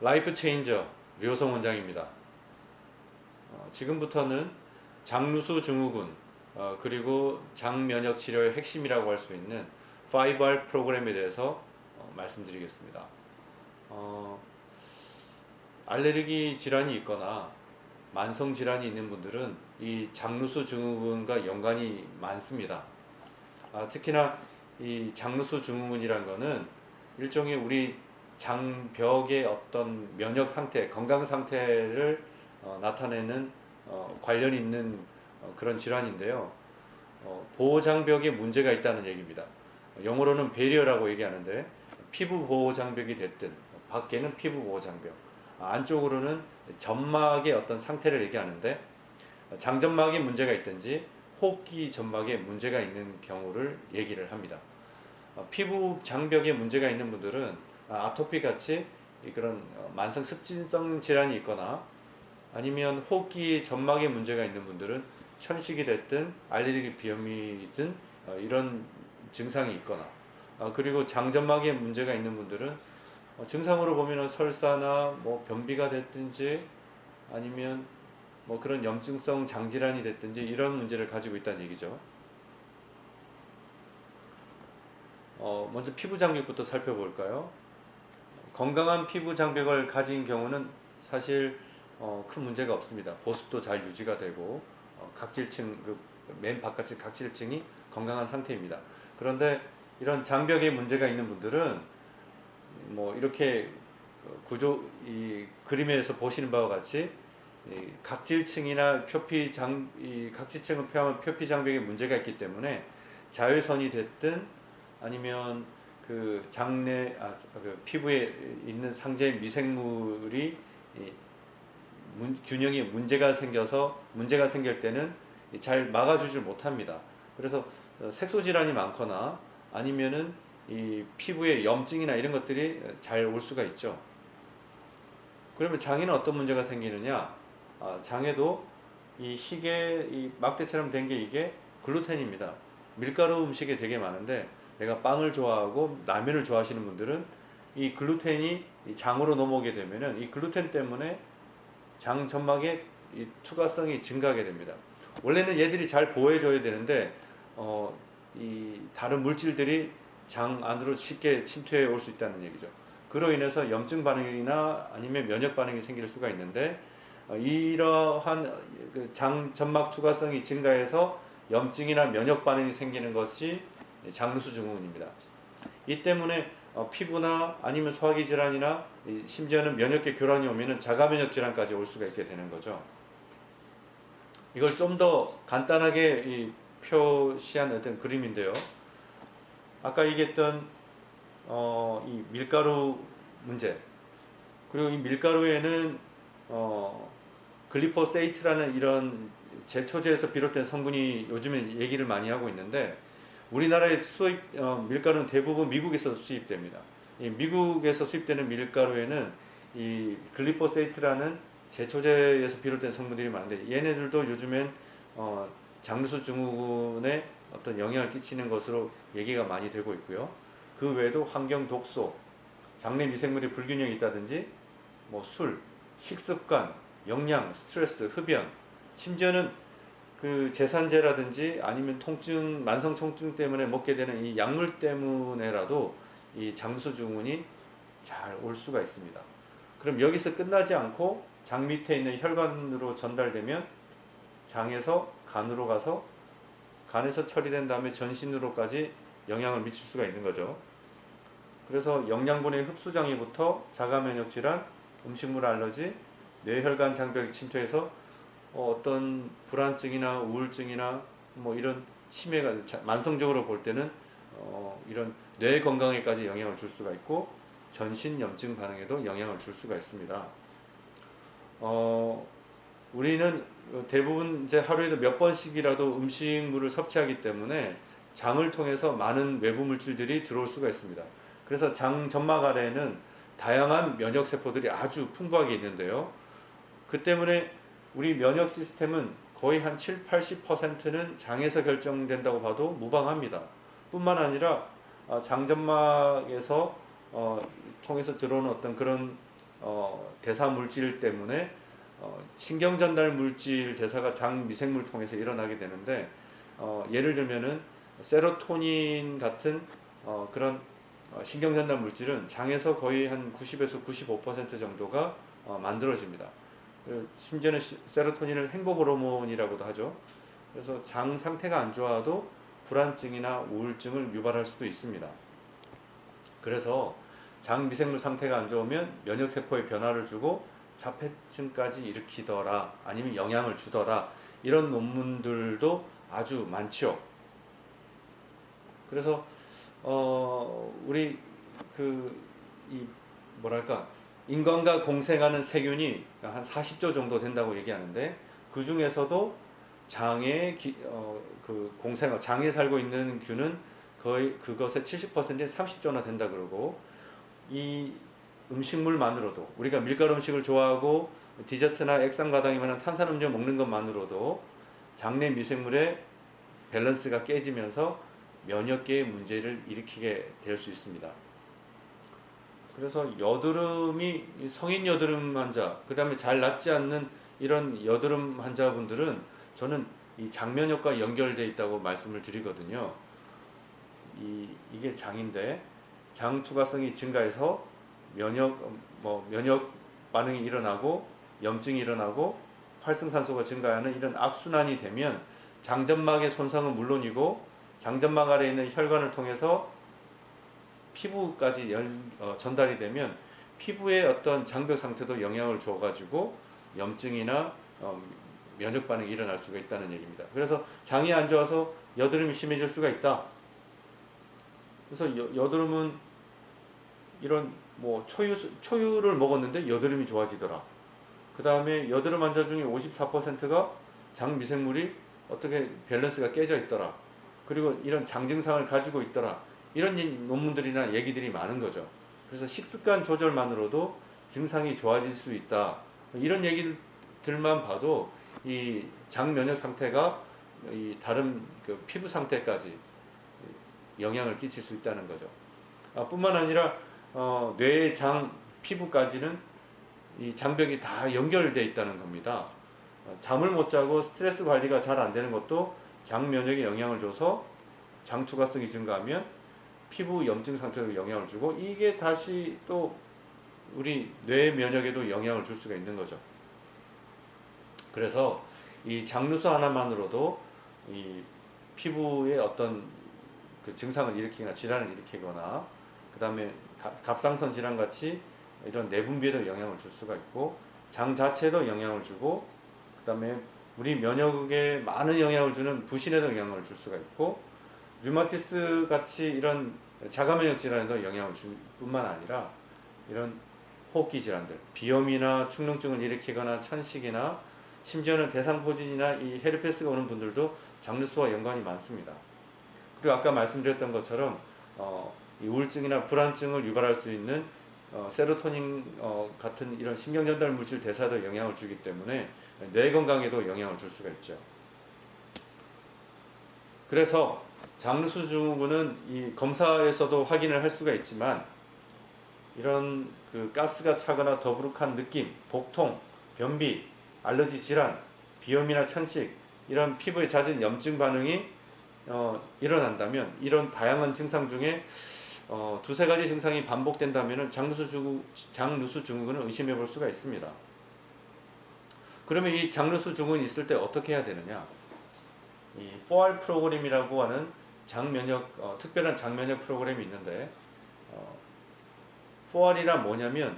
라이프 체인저 류호성 원장입니다. 지금부터는 장루수 증후군 그리고 장면역 치료의 핵심이라고 할 수 있는 5R 프로그램에 대해서 말씀드리겠습니다. 알레르기 질환이 있거나 만성 질환이 있는 분들은 이 장루수 증후군과 연관이 많습니다. 특히나 이 장루수 증후군이란 거는 일종의 우리 장벽의 어떤 면역 상태, 건강 상태를 나타내는 관련 있는 그런 질환인데요. 보호 장벽에 문제가 있다는 얘기입니다. 영어로는 베리어라고 얘기하는데 피부 보호 장벽이 됐든 밖에는 피부 보호 장벽, 안쪽으로는 점막의 어떤 상태를 얘기하는데 장점막에 문제가 있든지 호흡기 점막에 문제가 있는 경우를 얘기를 합니다. 피부 장벽에 문제가 있는 분들은 아토피 같이 그런 만성 습진성 질환이 있거나 아니면 호흡기 점막에 문제가 있는 분들은 천식이 됐든 알레르기 비염이든 이런 증상이 있거나 그리고 장점막에 문제가 있는 분들은 증상으로 보면은 설사나 뭐 변비가 됐든지 아니면 뭐 그런 염증성 장질환이 됐든지 이런 문제를 가지고 있다는 얘기죠. 먼저 피부 장벽부터 살펴볼까요? 건강한 피부 장벽을 가진 경우는 사실 큰 문제가 없습니다. 보습도 잘 유지가 되고 각질층, 맨 바깥쪽 각질층이 건강한 상태입니다. 그런데 이런 장벽에 문제가 있는 분들은 뭐 이렇게 이 그림에서 보시는 바와 같이 이 각질층이나 이 각질층을 표하면 표피 장벽에 문제가 있기 때문에 자외선이 됐든 아니면 그 피부에 있는 상세 미생물이 균형에 문제가 생길 때는 잘 막아주질 못합니다. 그래서 색소 질환이 많거나 아니면은 이 피부에 염증이나 이런 것들이 잘 올 수가 있죠. 그러면 장에는 어떤 문제가 생기느냐? 장에도 이 막대처럼 된 게 이게 글루텐입니다. 밀가루 음식에 되게 많은데 내가 빵을 좋아하고 라면을 좋아하시는 분들은 이 글루텐이 이 장으로 넘어오게 되면은 이 글루텐 때문에 장 점막의 이 투과성이 증가하게 됩니다. 원래는 얘들이 잘 보호해줘야 되는데 이 다른 물질들이 장 안으로 쉽게 침투해 올 수 있다는 얘기죠. 그로 인해서 염증 반응이나 아니면 면역 반응이 생길 수가 있는데 이러한 장 점막 투과성이 증가해서 염증이나 면역 반응이 생기는 것이 장루수 증후군입니다. 이 때문에 피부나 아니면 소화기 질환이나 심지어는 면역계 교란이 오면은 자가 면역 질환까지 올 수가 있게 되는 거죠. 이걸 좀 더 간단하게 표시한 어떤 그림인데요. 아까 얘기했던 이 밀가루 문제, 그리고 이 밀가루에는 글리포세이트라는 이런 제초제에서 비롯된 성분이 요즘에 얘기를 많이 하고 있는데 우리나라의 밀가루는 대부분 미국에서 수입됩니다. 이 미국에서 수입되는 밀가루에는 이 글리포세이트라는 제초제에서 비롯된 성분들이 많은데 얘네들도 요즘엔 장루수 증후군에 어떤 영향을 끼치는 것으로 얘기가 많이 되고 있고요. 그 외에도 환경 독소, 장내 미생물의 불균형이 있다든지 뭐 술, 식습관, 영양, 스트레스, 흡연, 심지어는 그 제산제라든지 아니면 만성 통증 때문에 먹게 되는 이 약물 때문에라도 이 장루수 증후군이 잘 올 수가 있습니다. 그럼 여기서 끝나지 않고 장 밑에 있는 혈관으로 전달되면 장에서 간으로 가서 간에서 처리된 다음에 전신으로까지 영향을 미칠 수가 있는 거죠. 그래서 영양분의 흡수 장애부터 자가 면역 질환, 음식물 알러지, 뇌혈관 장벽이 침투해서 어떤 불안증이나 우울증이나 뭐 이런 치매가 만성적으로 볼 때는 이런 뇌 건강에까지 영향을 줄 수가 있고 전신 염증 반응에도 영향을 줄 수가 있습니다. 우리는 대부분 이제 하루에도 몇 번씩이라도 음식물을 섭취하기 때문에 장을 통해서 많은 외부 물질들이 들어올 수가 있습니다. 그래서 장 점막 아래에는 다양한 면역 세포들이 아주 풍부하게 있는데요. 그 때문에 우리 면역 시스템은 거의 한 7, 80%는 장에서 결정된다고 봐도 무방합니다. 뿐만 아니라 장점막에서 통해서 들어오는 어떤 그런 대사 물질 때문에 신경 전달 물질 대사가 장 미생물 통해서 일어나게 되는데, 예를 들면은 세로토닌 같은 그런 신경 전달 물질은 장에서 거의 한 90에서 95% 정도가 만들어집니다. 심지어는 세로토닌을 행복 호르몬이라고도 하죠. 그래서 장 상태가 안 좋아도 불안증이나 우울증을 유발할 수도 있습니다. 그래서 장 미생물 상태가 안 좋으면 면역세포에 변화를 주고 자폐증까지 일으키더라, 아니면 영향을 주더라, 이런 논문들도 아주 많죠. 그래서 우리 이 뭐랄까, 인간과 공생하는 세균이 한 40조 정도 된다고 얘기하는데, 그 중에서도 장에 장에 살고 있는 균은 거의 그것의 70%인 30조나 된다 그러고, 이 음식물만으로도, 우리가 밀가루 음식을 좋아하고 디저트나 액상과당이나 탄산음료 먹는 것만으로도 장내 미생물의 밸런스가 깨지면서 면역계의 문제를 일으키게 될 수 있습니다. 그래서 여드름이, 성인 여드름 환자, 그 다음에 잘 낫지 않는 이런 여드름 환자분들은 저는 이 장면역과 연결되어 있다고 말씀을 드리거든요. 이게 장인데, 장 투과성이 증가해서 면역 반응이 일어나고 염증이 일어나고 활성산소가 증가하는 이런 악순환이 되면 장점막의 손상은 물론이고, 장점막 아래에 있는 혈관을 통해서 피부까지 전달이 되면 피부의 어떤 장벽 상태도 영향을 줘가지고 염증이나 면역 반응이 일어날 수가 있다는 얘기입니다. 그래서 장이 안 좋아서 여드름이 심해질 수가 있다. 그래서 여드름은 이런 초유를 먹었는데 여드름이 좋아지더라. 그 다음에 여드름 환자 중에 54%가 장 미생물이 어떻게 밸런스가 깨져 있더라. 그리고 이런 장 증상을 가지고 있더라. 이런 논문들이나 얘기들이 많은 거죠. 그래서 식습관 조절만으로도 증상이 좋아질 수 있다. 이런 얘기들만 봐도 이 장 면역 상태가 이 다른 피부 상태까지 영향을 끼칠 수 있다는 거죠. 뿐만 아니라 뇌, 장, 피부까지는 이 장벽이 다 연결되어 있다는 겁니다. 잠을 못 자고 스트레스 관리가 잘 안 되는 것도 장 면역에 영향을 줘서 장 투과성이 증가하면 피부 염증 상태로 영향을 주고, 이게 다시 또 우리 뇌 면역에도 영향을 줄 수가 있는 거죠. 그래서 이 장누수 하나만으로도 이 피부에 어떤 증상을 일으키거나 질환을 일으키거나, 그 다음에 갑상선 질환 같이 이런 내분비에도 영향을 줄 수가 있고, 장 자체도 영향을 주고, 그 다음에 우리 면역에 많은 영향을 주는 부신에도 영향을 줄 수가 있고, 류마티스 같이 이런 자가면역 질환에도 영향을 줄 뿐만 아니라 이런 호흡기 질환들, 비염이나 축농증을 일으키거나 천식이나 심지어는 대상포진이나 이 헤르페스가 오는 분들도 장누수와 연관이 많습니다. 그리고 아까 말씀드렸던 것처럼 이 우울증이나 불안증을 유발할 수 있는 세로토닌 같은 이런 신경전달 물질 대사에도 영향을 주기 때문에 뇌 건강에도 영향을 줄 수가 있죠. 그래서 장누수 증후군은 이 검사에서도 확인을 할 수가 있지만, 이런 가스가 차거나 더부룩한 느낌, 복통, 변비, 알러지 질환, 비염이나 천식, 이런 피부에 잦은 염증 반응이 일어난다면, 이런 다양한 증상 중에 두세 가지 증상이 반복된다면 장누수 증후군을 의심해 볼 수가 있습니다. 그러면 이 장누수 증후군이 있을 때 어떻게 해야 되느냐? 이 4R 프로그램이라고 하는 특별한 장면역 프로그램이 있는데, 4R이란 뭐냐면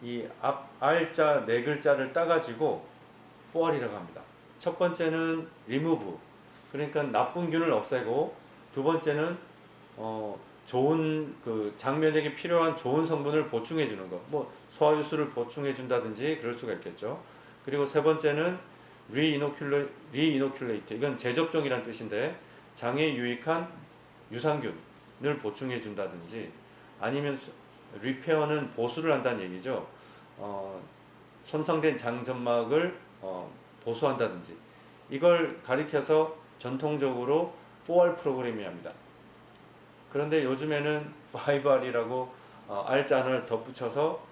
이 앞 R자 네 글자를 따가지고 4R이라고 합니다. 첫 번째는 remove, 그러니까 나쁜 균을 없애고, 두 번째는 좋은 장면역에 필요한 좋은 성분을 보충해 주는 거, 소화효소를 보충해 준다든지 그럴 수가 있겠죠. 그리고 세 번째는 reinoculate, 이건 재접종이란 뜻인데 장에 유익한 유산균을 보충해 준다든지, 아니면 리페어는 보수를 한다는 얘기죠. 손상된 장점막을 보수한다든지, 이걸 가리켜서 전통적으로 4R 프로그램이 합니다. 그런데 요즘에는 5R이라고 R자 하나를 덧붙여서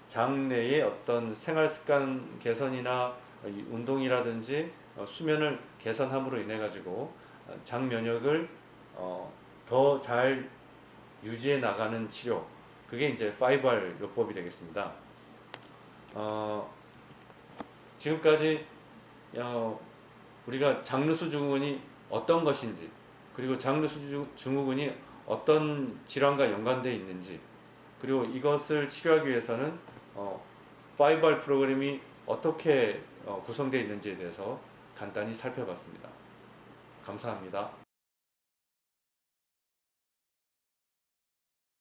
장내의 어떤 생활 습관 개선이나 이 운동이라든지 수면을 개선함으로 인해 가지고 장 면역을 더 잘 유지해 나가는 치료, 그게 이제 5R 요법이 되겠습니다. 어, 지금까지 우리가 장르수 증후군이 어떤 것인지, 그리고 장르수 증후군이 어떤 질환과 연관되어 있는지, 그리고 이것을 치료하기 위해서는 5R 프로그램이 어떻게 구성되어 있는지에 대해서 간단히 살펴봤습니다. 감사합니다.